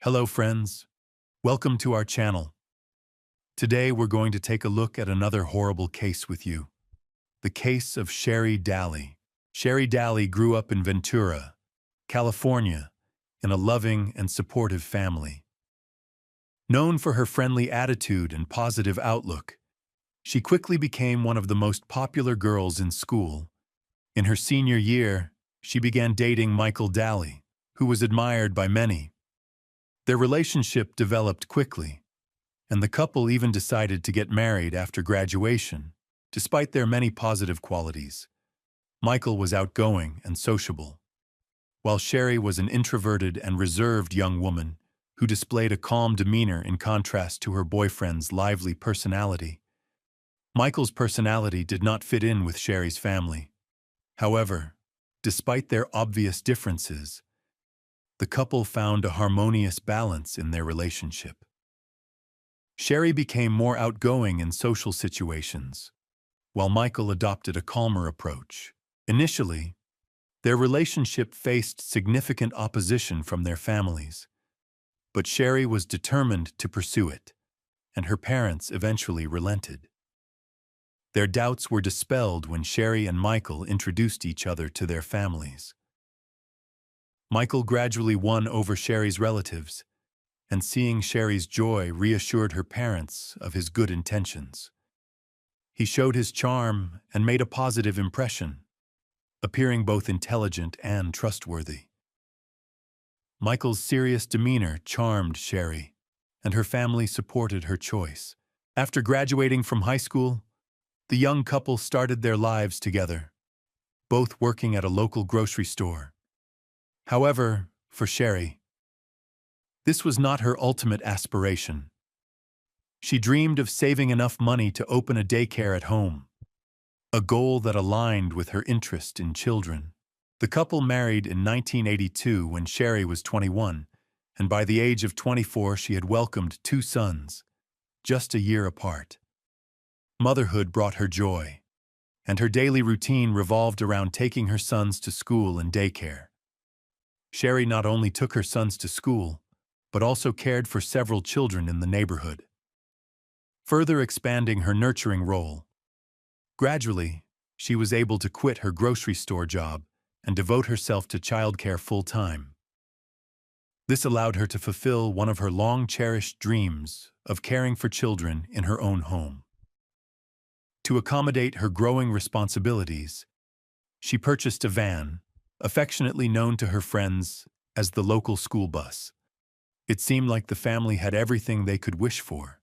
Hello friends, welcome to our channel. Today we're going to take a look at another horrible case with you. The case of Sherri Daly. Sherri Daly grew up in Ventura, California, in a loving and supportive family. Known for her friendly attitude and positive outlook, she quickly became one of the most popular girls in school. In her senior year, she began dating Michael Daly, who was admired by many. Their relationship developed quickly, and the couple even decided to get married after graduation, despite their many positive qualities. Michael was outgoing and sociable, while Sherri was an introverted and reserved young woman who displayed a calm demeanor in contrast to her boyfriend's lively personality. Michael's personality did not fit in with Sherri's family. However, despite their obvious differences, the couple found a harmonious balance in their relationship. Sherri became more outgoing in social situations, while Michael adopted a calmer approach. Initially, their relationship faced significant opposition from their families, but Sherri was determined to pursue it, and her parents eventually relented. Their doubts were dispelled when Sherri and Michael introduced each other to their families. Michael gradually won over Sherri's relatives, and seeing Sherri's joy reassured her parents of his good intentions. He showed his charm and made a positive impression, appearing both intelligent and trustworthy. Michael's serious demeanor charmed Sherri, and her family supported her choice. After graduating from high school, the young couple started their lives together, both working at a local grocery store. However, for Sherri, this was not her ultimate aspiration. She dreamed of saving enough money to open a daycare at home, a goal that aligned with her interest in children. The couple married in 1982 when Sherri was 21, and by the age of 24 she had welcomed 2 sons, just a year apart. Motherhood brought her joy, and her daily routine revolved around taking her sons to school and daycare. Sherri not only took her sons to school, but also cared for several children in the neighborhood, further expanding her nurturing role. Gradually, she was able to quit her grocery store job and devote herself to childcare full-time. This allowed her to fulfill one of her long-cherished dreams of caring for children in her own home. To accommodate her growing responsibilities, she purchased a van, affectionately known to her friends as the local school bus. It seemed like the family had everything they could wish for,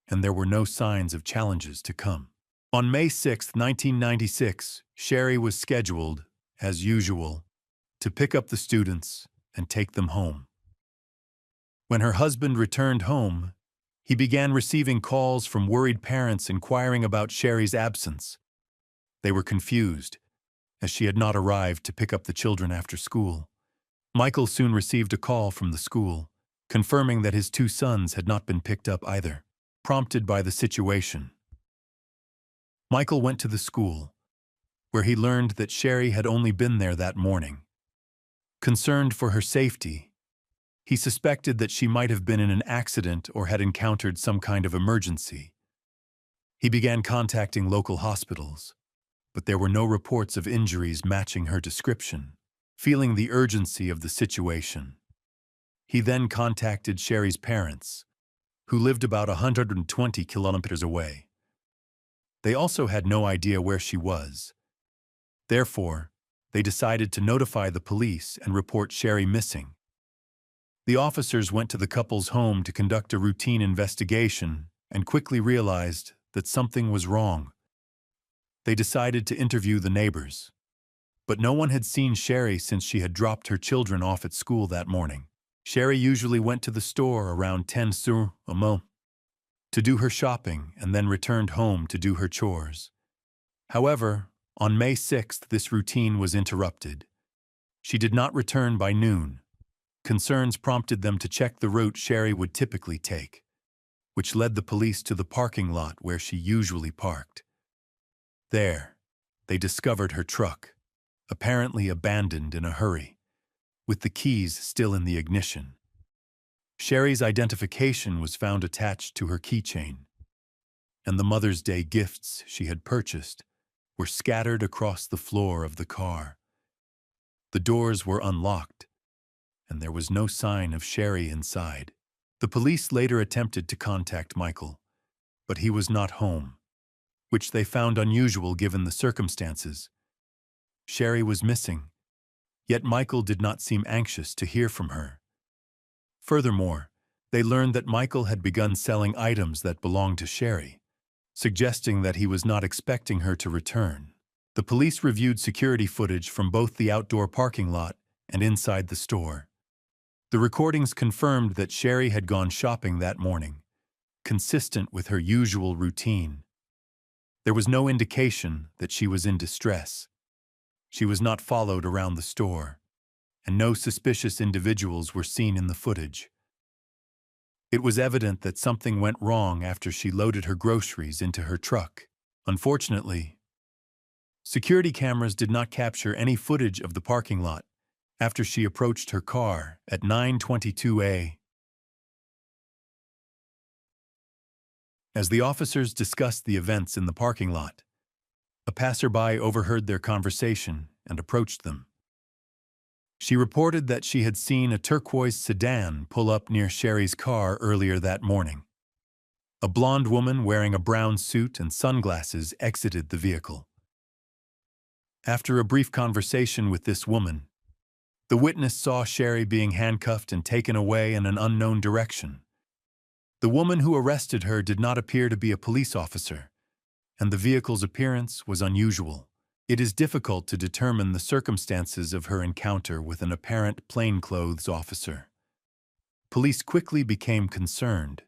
and there were no signs of challenges to come. On May 6, 1996, Sherri was scheduled, as usual, to pick up the students and take them home. When her husband returned home, he began receiving calls from worried parents inquiring about Sherri's absence. They were confused, as she had not arrived to pick up the children after school. Michael soon received a call from the school, confirming that his 2 sons had not been picked up either. Prompted by the situation, Michael went to the school, where he learned that Sherri had only been there that morning. Concerned for her safety, he suspected that she might have been in an accident or had encountered some kind of emergency. He began contacting local hospitals, but there were no reports of injuries matching her description. Feeling the urgency of the situation, he then contacted Sherri's parents, who lived about 120 kilometers away. They also had no idea where she was. Therefore, they decided to notify the police and report Sherri missing. The officers went to the couple's home to conduct a routine investigation and quickly realized that something was wrong. They decided to interview the neighbors, but no one had seen Sherri since she had dropped her children off at school that morning. Sherri usually went to the store around 10 sur a mo to do her shopping and then returned home to do her chores. However, on May 6th, this routine was interrupted. She did not return by noon. Concerns prompted them to check the route Sherri would typically take, which led the police to the parking lot where she usually parked. There, they discovered her truck, apparently abandoned in a hurry, with the keys still in the ignition. Sherri's identification was found attached to her keychain, and the Mother's Day gifts she had purchased were scattered across the floor of the car. The doors were unlocked, and there was no sign of Sherri inside. The police later attempted to contact Michael, but he was not home, which they found unusual given the circumstances. Sherri was missing, yet Michael did not seem anxious to hear from her. Furthermore, they learned that Michael had begun selling items that belonged to Sherri, suggesting that he was not expecting her to return. The police reviewed security footage from both the outdoor parking lot and inside the store. The recordings confirmed that Sherri had gone shopping that morning, consistent with her usual routine. There was no indication that she was in distress. She was not followed around the store, and no suspicious individuals were seen in the footage. It was evident that something went wrong after she loaded her groceries into her truck. Unfortunately, security cameras did not capture any footage of the parking lot after she approached her car at 9:22 a.m. As the officers discussed the events in the parking lot, a passerby overheard their conversation and approached them. She reported that she had seen a turquoise sedan pull up near Sherri's car earlier that morning. A blonde woman wearing a brown suit and sunglasses exited the vehicle. After a brief conversation with this woman, the witness saw Sherri being handcuffed and taken away in an unknown direction. The woman who arrested her did not appear to be a police officer, and the vehicle's appearance was unusual. It is difficult to determine the circumstances of her encounter with an apparent plainclothes officer. Police quickly became concerned,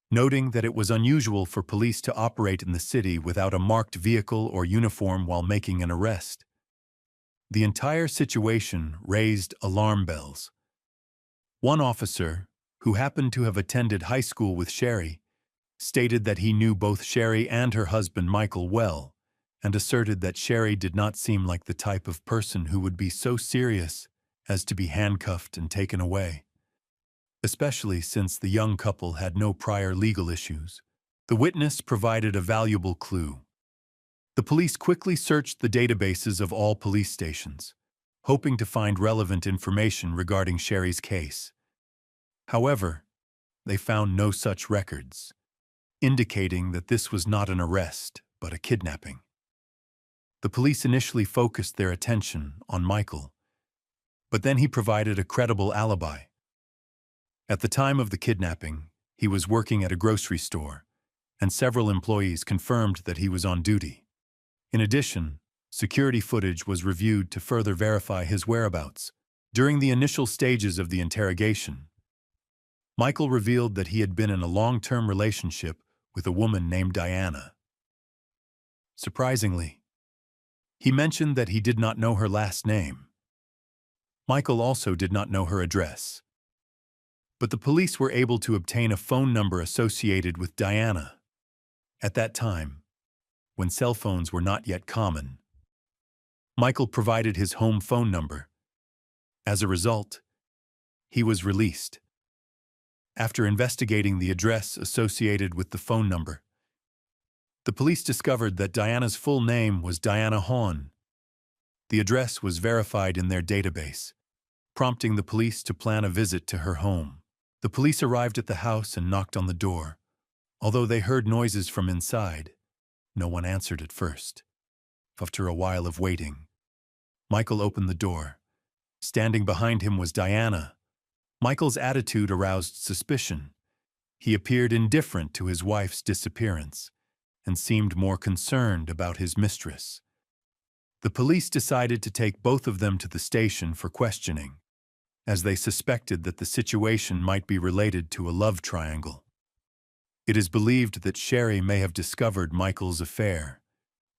noting that it was unusual for police to operate in the city without a marked vehicle or uniform while making an arrest. The entire situation raised alarm bells. One officer, who happened to have attended high school with Sherri, stated that he knew both Sherri and her husband Michael well, and asserted that Sherri did not seem like the type of person who would be so serious as to be handcuffed and taken away, especially since the young couple had no prior legal issues. The witness provided a valuable clue. The police quickly searched the databases of all police stations, hoping to find relevant information regarding Sherri's case. However, they found no such records, indicating that this was not an arrest, but a kidnapping. The police initially focused their attention on Michael, but then he provided a credible alibi. At the time of the kidnapping, he was working at a grocery store, and several employees confirmed that he was on duty. In addition, security footage was reviewed to further verify his whereabouts. During the initial stages of the interrogation, Michael revealed that he had been in a long-term relationship with a woman named Diana. Surprisingly, he mentioned that he did not know her last name. Michael also did not know her address. But the police were able to obtain a phone number associated with Diana. At that time, when cell phones were not yet common, Michael provided his home phone number. As a result, he was released. After investigating the address associated with the phone number, the police discovered that Diana's full name was Diana Hahn. The address was verified in their database, prompting the police to plan a visit to her home. The police arrived at the house and knocked on the door. Although they heard noises from inside, no one answered at first. After a while of waiting, Michael opened the door. Standing behind him was Diana. Michael's attitude aroused suspicion. He appeared indifferent to his wife's disappearance and seemed more concerned about his mistress. The police decided to take both of them to the station for questioning, as they suspected that the situation might be related to a love triangle. It is believed that Sherri may have discovered Michael's affair,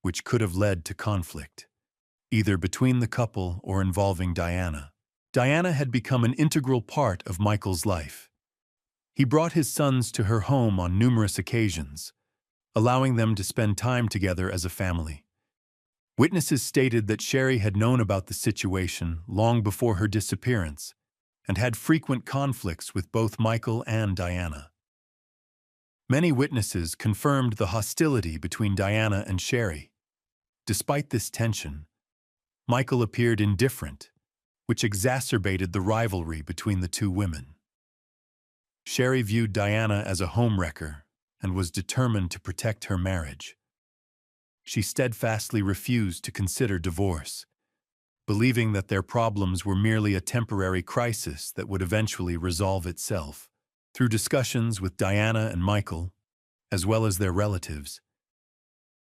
which could have led to conflict, either between the couple or involving Diana. Diana had become an integral part of Michael's life. He brought his sons to her home on numerous occasions, allowing them to spend time together as a family. Witnesses stated that Sherri had known about the situation long before her disappearance and had frequent conflicts with both Michael and Diana. Many witnesses confirmed the hostility between Diana and Sherri. Despite this tension, Michael appeared indifferent, which exacerbated the rivalry between the two women. Sherri viewed Diana as a homewrecker and was determined to protect her marriage. She steadfastly refused to consider divorce, believing that their problems were merely a temporary crisis that would eventually resolve itself. Through discussions with Diana and Michael, as well as their relatives,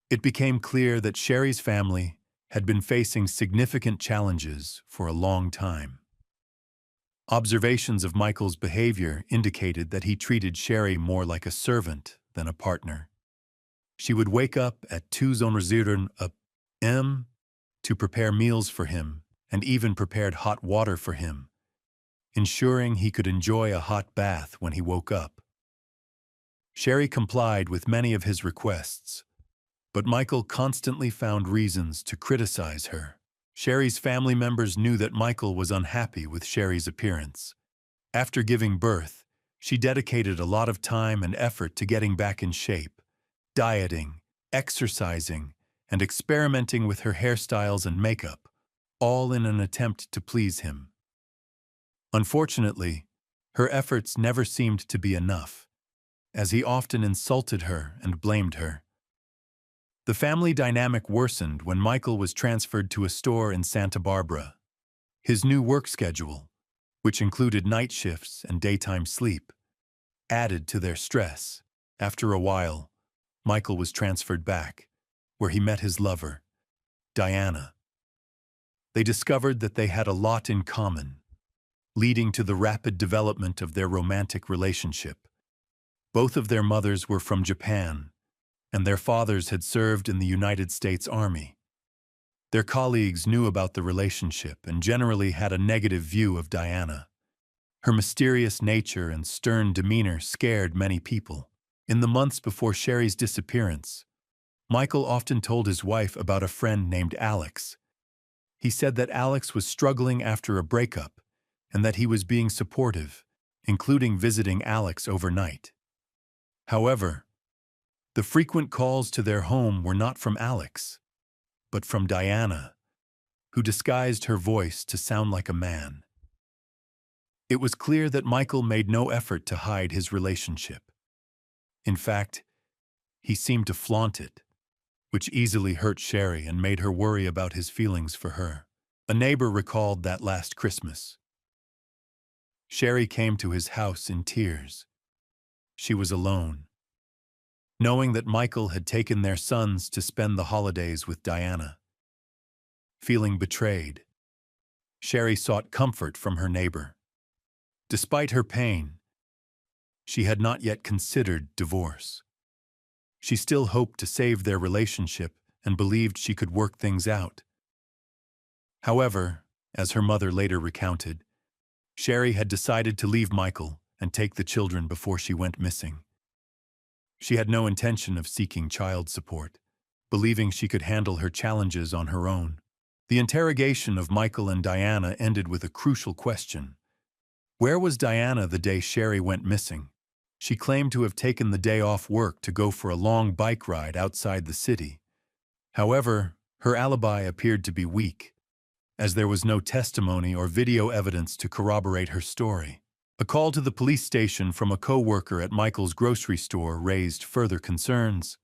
it became clear that Sherri's family had been facing significant challenges for a long time. Observations of Michael's behavior indicated that he treated Sherri more like a servant than a partner. She would wake up at 2 a.m. to prepare meals for him and even prepared hot water for him, ensuring he could enjoy a hot bath when he woke up. Sherri complied with many of his requests, but Michael constantly found reasons to criticize her. Sherri's family members knew that Michael was unhappy with Sherri's appearance. After giving birth, she dedicated a lot of time and effort to getting back in shape, dieting, exercising, and experimenting with her hairstyles and makeup, all in an attempt to please him. Unfortunately, her efforts never seemed to be enough, as he often insulted her and blamed her. The family dynamic worsened when Michael was transferred to a store in Santa Barbara. His new work schedule, which included night shifts and daytime sleep, added to their stress. After a while, Michael was transferred back, where he met his lover, Diana. They discovered that they had a lot in common, leading to the rapid development of their romantic relationship. Both of their mothers were from Japan, and their fathers had served in the United States Army. Their colleagues knew about the relationship and generally had a negative view of Diana. Her mysterious nature and stern demeanor scared many people. In the months before Sherri's disappearance, Michael often told his wife about a friend named Alex. He said that Alex was struggling after a breakup and that he was being supportive, including visiting Alex overnight. However, the frequent calls to their home were not from Alex, but from Diana, who disguised her voice to sound like a man. It was clear that Michael made no effort to hide his relationship. In fact, he seemed to flaunt it, which easily hurt Sherri and made her worry about his feelings for her. A neighbor recalled that last Christmas. Sherri came to his house in tears. She was alone, knowing that Michael had taken their sons to spend the holidays with Diana. Feeling betrayed, Sherri sought comfort from her neighbor. Despite her pain, she had not yet considered divorce. She still hoped to save their relationship and believed she could work things out. However, as her mother later recounted, Sherri had decided to leave Michael and take the children before she went missing. She had no intention of seeking child support, believing she could handle her challenges on her own. The interrogation of Michael and Diana ended with a crucial question. Where was Diana the day Sherri went missing? She claimed to have taken the day off work to go for a long bike ride outside the city. However, her alibi appeared to be weak, as there was no testimony or video evidence to corroborate her story. A call to the police station from a co-worker at Michael's grocery store raised further concerns.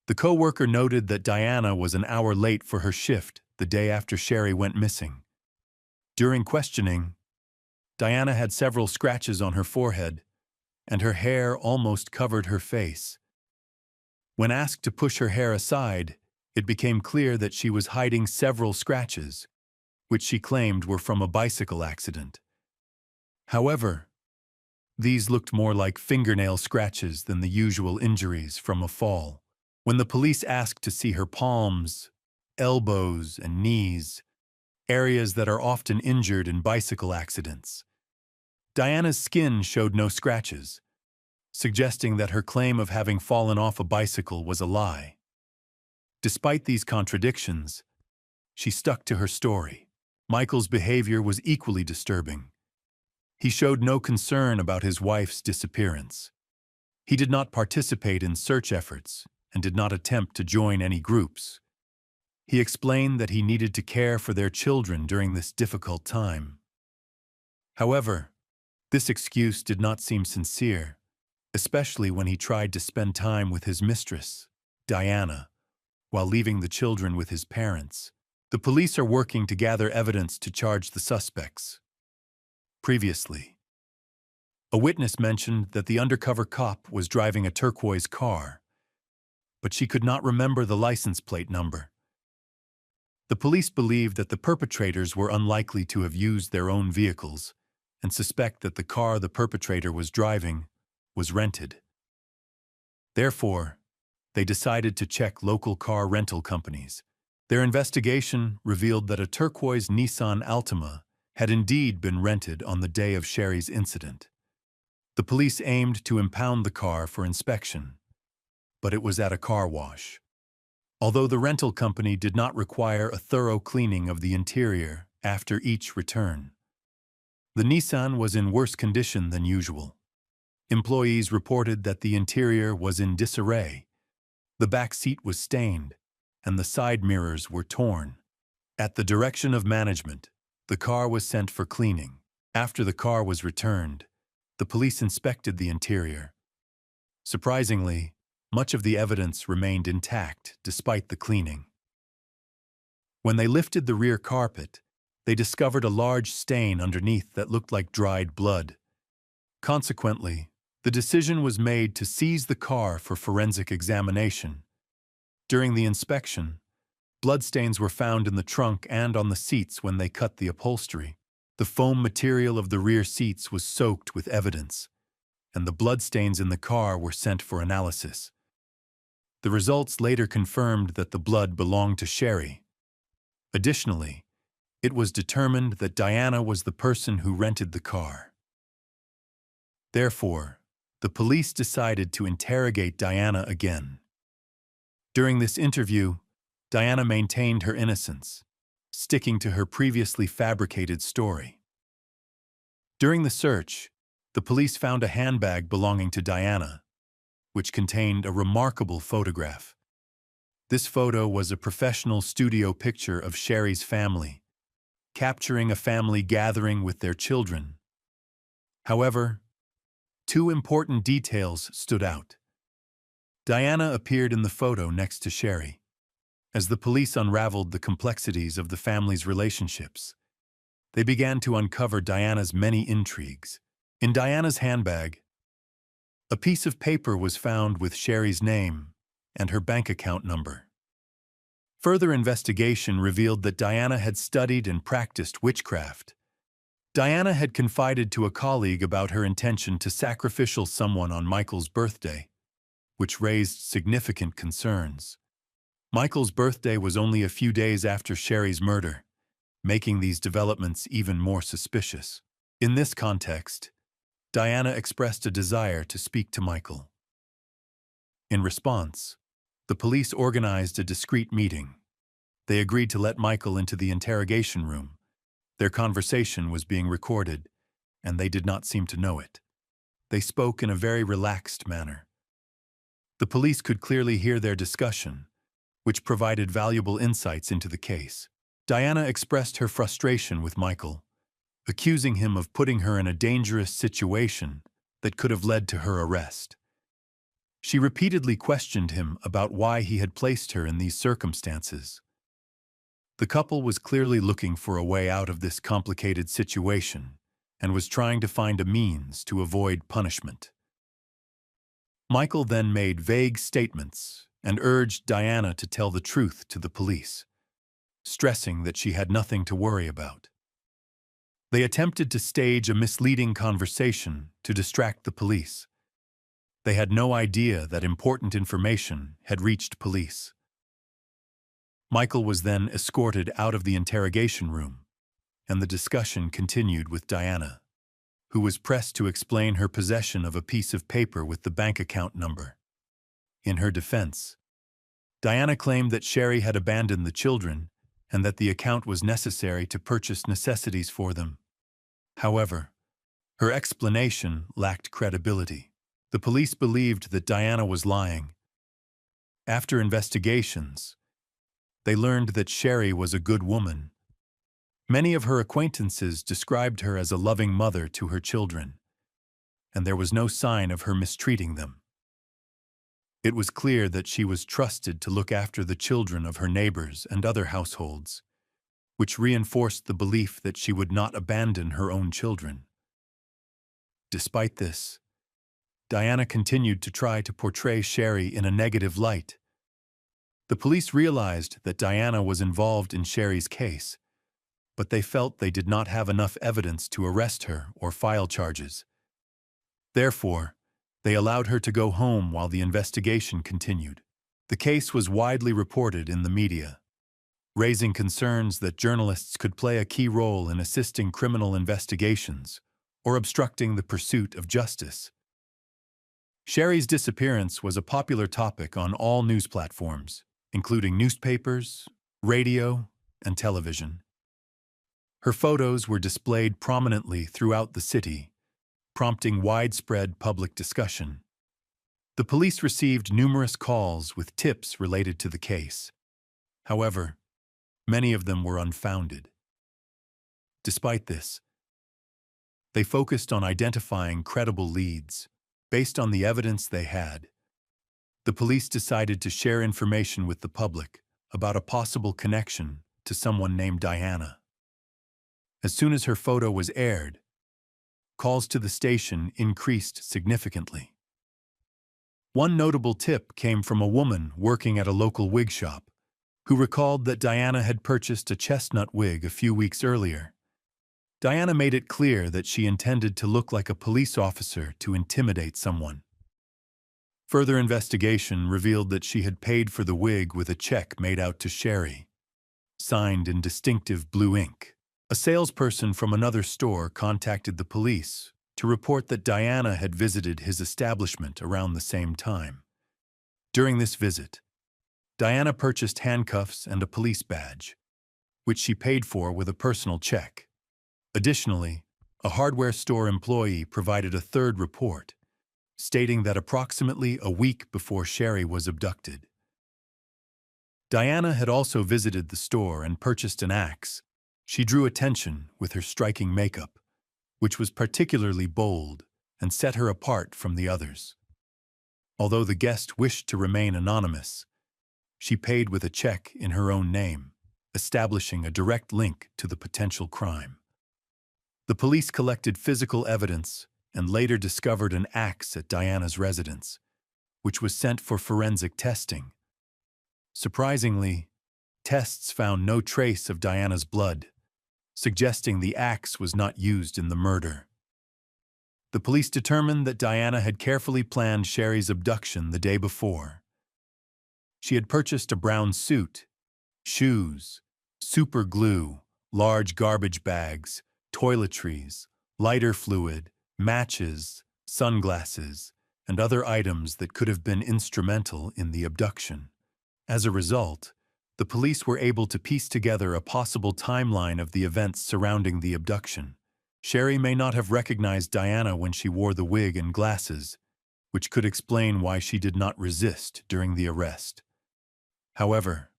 The co-worker noted that Diana was an hour late for her shift the day after Sherri went missing. During questioning, Diana had several scratches on her forehead, and her hair almost covered her face. When asked to push her hair aside, it became clear that she was hiding several scratches, which she claimed were from a bicycle accident. However, these looked more like fingernail scratches than the usual injuries from a fall. When the police asked to see her palms, elbows, and knees, areas that are often injured in bicycle accidents, Diana's skin showed no scratches, suggesting that her claim of having fallen off a bicycle was a lie. Despite these contradictions, she stuck to her story. Michael's behavior was equally disturbing. He showed no concern about his wife's disappearance. He did not participate in search efforts and did not attempt to join any groups. He explained that he needed to care for their children during this difficult time. However, this excuse did not seem sincere, especially when he tried to spend time with his mistress, Diana, while leaving the children with his parents. The police are working to gather evidence to charge the suspects. Previously, a witness mentioned that the undercover cop was driving a turquoise car, but she could not remember the license plate number. The police believe that the perpetrators were unlikely to have used their own vehicles and suspect that the car the perpetrator was driving was rented. Therefore, they decided to check local car rental companies. Their investigation revealed that a turquoise Nissan Altima had indeed been rented on the day of Sherri's incident. The police aimed to impound the car for inspection, but it was at a car wash. Although the rental company did not require a thorough cleaning of the interior after each return, the Nissan was in worse condition than usual. Employees reported that the interior was in disarray. The back seat was stained, and the side mirrors were torn. At the direction of management, the car was sent for cleaning. After the car was returned, the police inspected the interior. Surprisingly, much of the evidence remained intact despite the cleaning. When they lifted the rear carpet, they discovered a large stain underneath that looked like dried blood. Consequently, the decision was made to seize the car for forensic examination. During the inspection, bloodstains were found in the trunk and on the seats when they cut the upholstery. The foam material of the rear seats was soaked with evidence, and the bloodstains in the car were sent for analysis. The results later confirmed that the blood belonged to Sherri. Additionally, it was determined that Diana was the person who rented the car. Therefore, the police decided to interrogate Diana again. During this interview, Diana maintained her innocence, sticking to her previously fabricated story. During the search, the police found a handbag belonging to Diana, which contained a remarkable photograph. This photo was a professional studio picture of Sherri's family, capturing a family gathering with their children. However, two important details stood out. Diana appeared in the photo next to Sherri. As the police unraveled the complexities of the family's relationships, they began to uncover Diana's many intrigues. In Diana's handbag, a piece of paper was found with Sherri's name and her bank account number. Further investigation revealed that Diana had studied and practiced witchcraft. Diana had confided to a colleague about her intention to sacrificial someone on Michael's birthday, which raised significant concerns. Michael's birthday was only a few days after Sherri's murder, making these developments even more suspicious. In this context, Diana expressed a desire to speak to Michael. In response, the police organized a discreet meeting. They agreed to let Michael into the interrogation room. Their conversation was being recorded, and they did not seem to know it. They spoke in a very relaxed manner. The police could clearly hear their discussion, which provided valuable insights into the case. Diana expressed her frustration with Michael, accusing him of putting her in a dangerous situation that could have led to her arrest. She repeatedly questioned him about why he had placed her in these circumstances. The couple was clearly looking for a way out of this complicated situation and was trying to find a means to avoid punishment. Michael then made vague statements and urged Diana to tell the truth to the police, stressing that she had nothing to worry about. They attempted to stage a misleading conversation to distract the police. They had no idea that important information had reached police. Michael was then escorted out of the interrogation room, and the discussion continued with Diana, who was pressed to explain her possession of a piece of paper with the bank account number. In her defense, Diana claimed that Sherri had abandoned the children and that the account was necessary to purchase necessities for them. However, Her explanation lacked credibility. The police believed that Diana was lying. After investigations, they learned that Sherri was a good woman. Many of her acquaintances described her as a loving mother to her children, and there was no sign of her mistreating them. It was clear that she was trusted to look after the children of her neighbors and other households, which reinforced the belief that she would not abandon her own children. Despite this, Diana continued to try to portray Sherri in a negative light. The police realized that Diana was involved in Sherri's case, but they felt they did not have enough evidence to arrest her or file charges. Therefore, they allowed her to go home while the investigation continued. The case was widely reported in the media, raising concerns that journalists could play a key role in assisting criminal investigations or obstructing the pursuit of justice. Sherri's disappearance was a popular topic on all news platforms, including newspapers, radio, and television. Her photos were displayed prominently throughout the city, prompting widespread public discussion. The police received numerous calls with tips related to the case. However, many of them were unfounded. Despite this, they focused on identifying credible leads. Based on the evidence they had, the police decided to share information with the public about a possible connection to someone named Diana. As soon as her photo was aired, calls to the station increased significantly. One notable tip came from a woman working at a local wig shop, who recalled that Diana had purchased a chestnut wig a few weeks earlier. Diana made it clear that she intended to look like a police officer to intimidate someone. Further investigation revealed that she had paid for the wig with a check made out to Sherri, signed in distinctive blue ink. A salesperson from another store contacted the police to report that Diana had visited his establishment around the same time. During this visit, Diana purchased handcuffs and a police badge, which she paid for with a personal check. Additionally, a hardware store employee provided a third report, stating that approximately a week before Sherri was abducted, Diana had also visited the store and purchased an axe. She drew attention with her striking makeup, which was particularly bold and set her apart from the others. Although the guest wished to remain anonymous, she paid with a check in her own name, establishing a direct link to the potential crime. The police collected physical evidence and later discovered an axe at Diana's residence, which was sent for forensic testing. Surprisingly, tests found no trace of Diana's blood, suggesting the axe was not used in the murder. The police determined that Diana had carefully planned Sherri's abduction the day before. She had purchased a brown suit, shoes, super glue, large garbage bags, toiletries, lighter fluid, matches, sunglasses, and other items that could have been instrumental in the abduction. As a result, the police were able to piece together a possible timeline of the events surrounding the abduction. Sherri may not have recognized Diana when she wore the wig and glasses, which could explain why she did not resist during the arrest. However,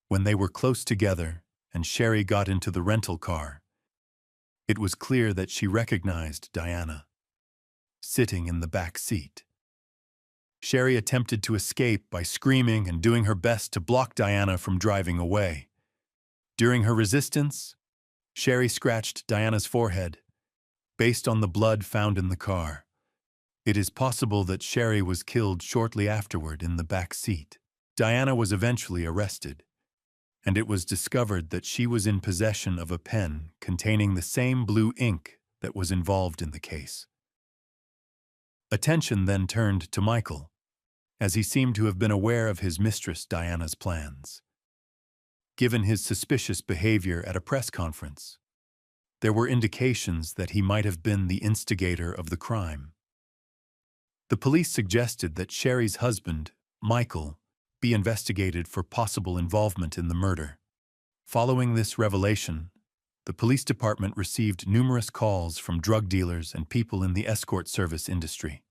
when they were close together and Sherri got into the rental car, it was clear that she recognized Diana, sitting in the back seat. Sherri attempted to escape by screaming and doing her best to block Diana from driving away. During her resistance, Sherri scratched Diana's forehead, based on the blood found in the car. It is possible that Sherri was killed shortly afterward in the back seat. Diana was eventually arrested, and it was discovered that she was in possession of a pen containing the same blue ink that was involved in the case. Attention then turned to Michael, as he seemed to have been aware of his mistress Diana's plans. Given his suspicious behavior at a press conference, there were indications that he might have been the instigator of the crime. The police suggested that Sherri's husband, Michael, be investigated for possible involvement in the murder. Following this revelation, the police department received numerous calls from drug dealers and people in the escort service industry,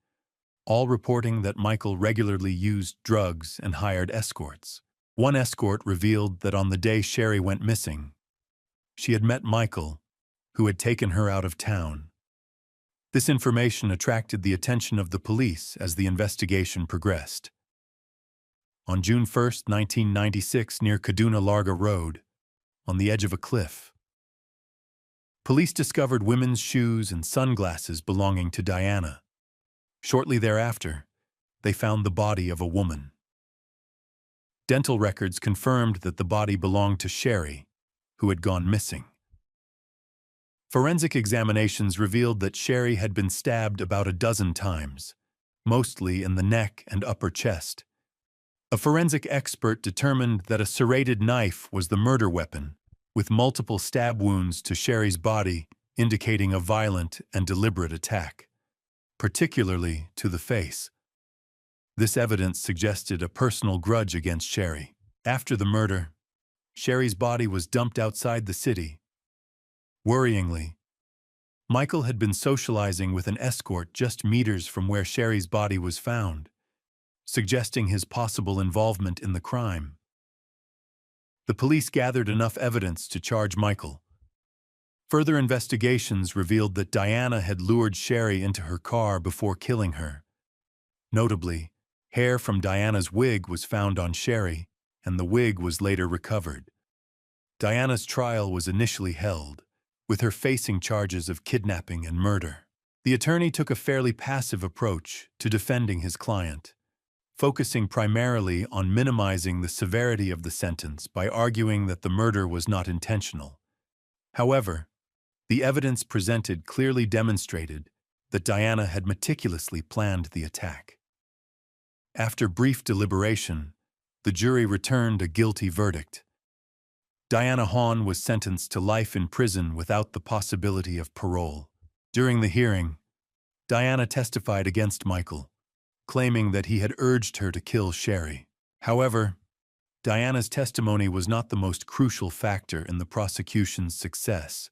all reporting that Michael regularly used drugs and hired escorts. One escort revealed that on the day Sherri went missing, she had met Michael, who had taken her out of town. This information attracted the attention of the police as the investigation progressed. On June 1, 1996, near Kaduna Larga Road, on the edge of a cliff, police discovered women's shoes and sunglasses belonging to Diana. Shortly thereafter, they found the body of a woman. Dental records confirmed that the body belonged to Sherri, who had gone missing. Forensic examinations revealed that Sherri had been stabbed about a dozen times, mostly in the neck and upper chest. A forensic expert determined that a serrated knife was the murder weapon, with multiple stab wounds to Sherri's body indicating a violent and deliberate attack, particularly to the face. This evidence suggested a personal grudge against Sherri. After the murder, Sherri's body was dumped outside the city. Worryingly, Michael had been socializing with an escort just meters from where Sherri's body was found, suggesting his possible involvement in the crime. The police gathered enough evidence to charge Michael. Further investigations revealed that Diana had lured Sherri into her car before killing her. Notably, hair from Diana's wig was found on Sherri, and the wig was later recovered. Diana's trial was initially held, with her facing charges of kidnapping and murder. The attorney took a fairly passive approach to defending his client, focusing primarily on minimizing the severity of the sentence by arguing that the murder was not intentional. However, the evidence presented clearly demonstrated that Diana had meticulously planned the attack. After brief deliberation, the jury returned a guilty verdict. Diana Hahn was sentenced to life in prison without the possibility of parole. During the hearing, Diana testified against Michael, claiming that he had urged her to kill Sherri. However, Diana's testimony was not the most crucial factor in the prosecution's success.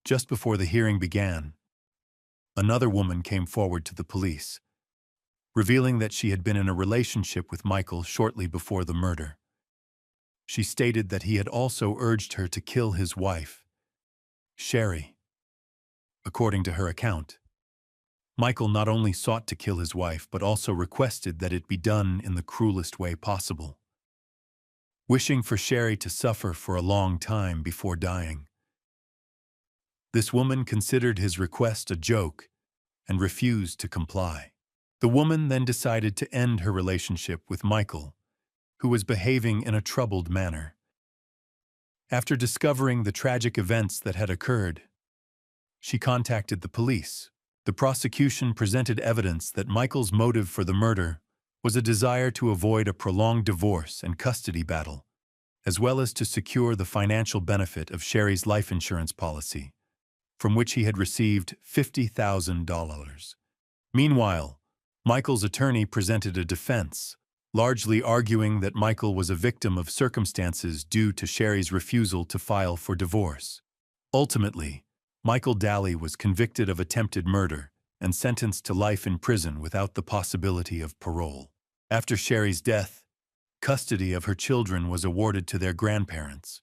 Just before the hearing began, another woman came forward to the police, revealing that she had been in a relationship with Michael shortly before the murder. She stated that he had also urged her to kill his wife, Sherri. According to her account, Michael not only sought to kill his wife but also requested that it be done in the cruelest way possible, wishing for Sherri to suffer for a long time before dying. This woman considered his request a joke and refused to comply. The woman then decided to end her relationship with Michael, who was behaving in a troubled manner. After discovering the tragic events that had occurred, she contacted the police. The prosecution presented evidence that Michael's motive for the murder was a desire to avoid a prolonged divorce and custody battle, as well as to secure the financial benefit of Sherri's life insurance policy, from which he had received $50,000. Meanwhile, Michael's attorney presented a defense, largely arguing that Michael was a victim of circumstances due to Sherri's refusal to file for divorce. Ultimately, Michael Daly was convicted of attempted murder and sentenced to life in prison without the possibility of parole. After Sherri's death, custody of her children was awarded to their grandparents,